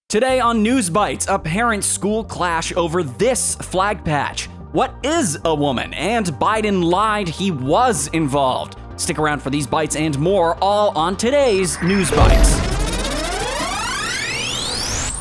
Today on Newsbytes, a parent-school clash over this flag patch. What is a woman? And Biden lied he was involved. Stick around for these bites and more, all on today's Newsbytes.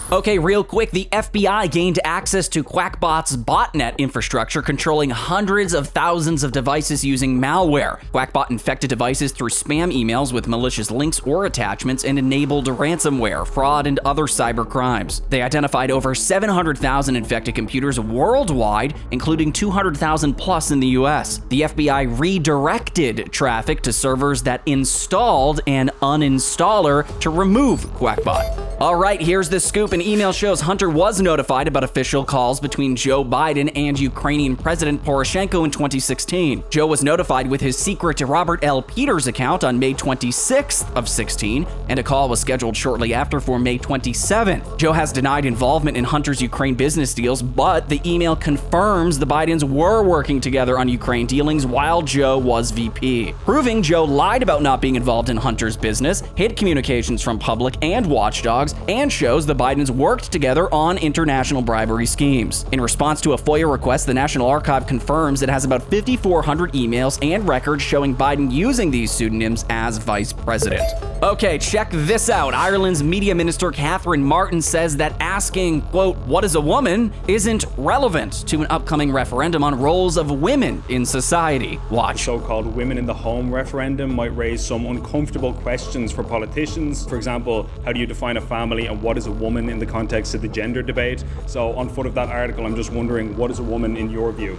Okay, real quick, the FBI gained access to Quackbot's botnet infrastructure, controlling hundreds of thousands of devices using malware. Quackbot infected devices through spam emails with malicious links or attachments and enabled ransomware, fraud, and other cyber crimes. They identified over 700,000 infected computers worldwide, including 200,000 plus in the US. The FBI redirected traffic to servers that installed an uninstaller to remove Quackbot. All right, here's the scoop. An email shows Hunter was notified about official calls between Joe Biden and Ukrainian President Poroshenko in 2016. Joe was notified with his secret Robert L. Peters account on May 26th of 16, and a call was scheduled shortly after for May 27th. Joe has denied involvement in Hunter's Ukraine business deals, but the email confirms the Bidens were working together on Ukraine dealings while Joe was VP, proving Joe lied about not being involved in Hunter's business, hid communications from public and watchdogs, and shows the Bidens worked together on international bribery schemes. In response to a FOIA request, the National Archive confirms it has about 5,400 emails and records showing Biden using these pseudonyms as vice president. Okay, check this out. Ireland's media minister Catherine Martin says that asking, quote, "what is a woman?" isn't relevant to an upcoming referendum on roles of women in society. Watch. The so-called women in the home referendum might raise some uncomfortable questions for politicians. For example, how do you define a family and what is a woman in the context of the gender debate? So on foot of that article, I'm just wondering, what is a woman in your view?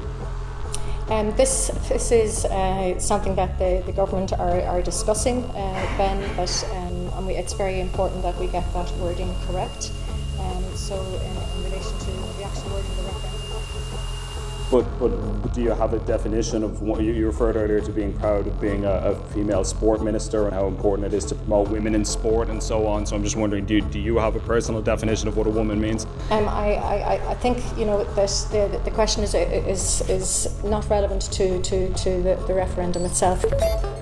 This is something that the government are discussing, Ben, but it's very important that we get that wording correct. So in relation to the actual wording of the referendum. But do you have a definition of what you referred earlier to being proud of being a female sport minister and how important it is to promote women in sport and so on? So I'm just wondering, do you have a personal definition of what a woman means? I think that the question is not relevant to the referendum itself.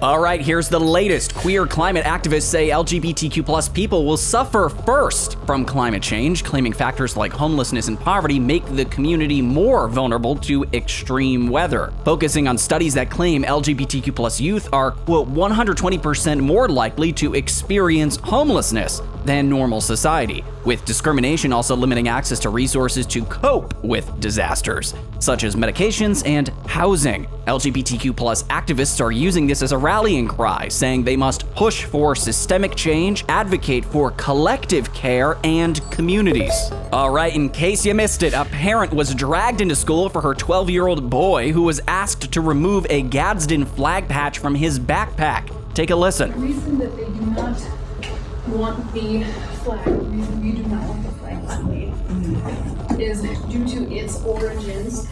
All right, here's the latest. Queer climate activists say LGBTQ plus people will suffer first from climate change, claiming factors like homelessness and poverty make the community more vulnerable to extreme weather. Focusing on studies that claim LGBTQ plus youth are, quote, 120% more likely to experience homelessness than normal society, with discrimination also limiting access to resources to cope with disasters, such as medications and housing. LGBTQ plus activists are using this as a rallying cry, saying they must push for systemic change, advocate for collective care, and communities. All right, in case you missed it, a parent was dragged into school for her 12-year-old boy who was asked to remove a Gadsden flag patch from his backpack. Take a listen. The reason that they do not want the flag, the reason we do not want the flag displayed is due to its origins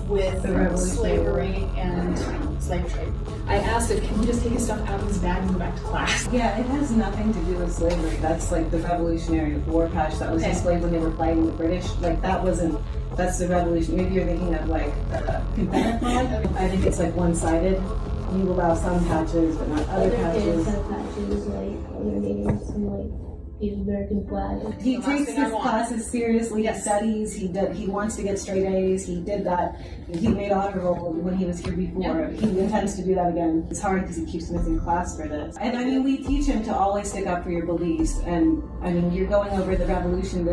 with slavery and slave trade. I asked it, can you just take his stuff out of his bag and go back to class? Yeah, it has nothing to do with slavery. That's like the Revolutionary War patch that was displayed when they were fighting the British. Like that's the revolution. Maybe you're thinking of like the Confederate flag. I think it's like one-sided. You allow some patches, but not other patches. Some patches, like other names, some like the American flag. He takes his classes seriously. He studies. He wants to get straight A's. He did that. He made honor roll when he was here before. He intends to do that again. It's hard because he keeps missing class for this. And I mean, we teach him to always stick up for your beliefs. And I mean, you're going over the revolution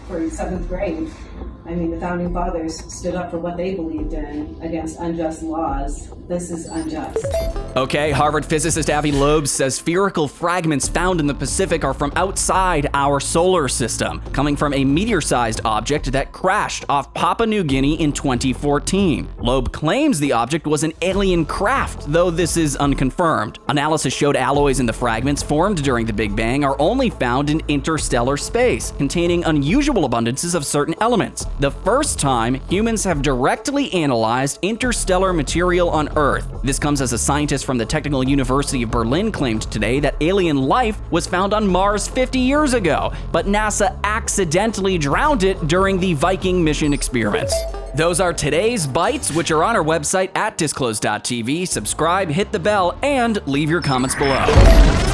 for 7th grade. I mean, the founding fathers stood up for what they believed in against unjust laws. This is unjust. Okay, Harvard physicist Avi Loeb says spherical fragments found in the Pacific are from outside our solar system, coming from a meteor-sized object that crashed off Papua New Guinea in 2014. Loeb claims the object was an alien craft, though this is unconfirmed. Analysis showed alloys in the fragments formed during the Big Bang are only found in interstellar space, containing unusual abundances of certain elements. The first time humans have directly analyzed interstellar material on Earth. This comes as a scientist from the Technical University of Berlin claimed today that alien life was found on Mars 50 years ago, but NASA accidentally drowned it during the Viking mission experiments. Those are today's bites, which are on our website at Disclose.tv. Subscribe, hit the bell, and leave your comments below.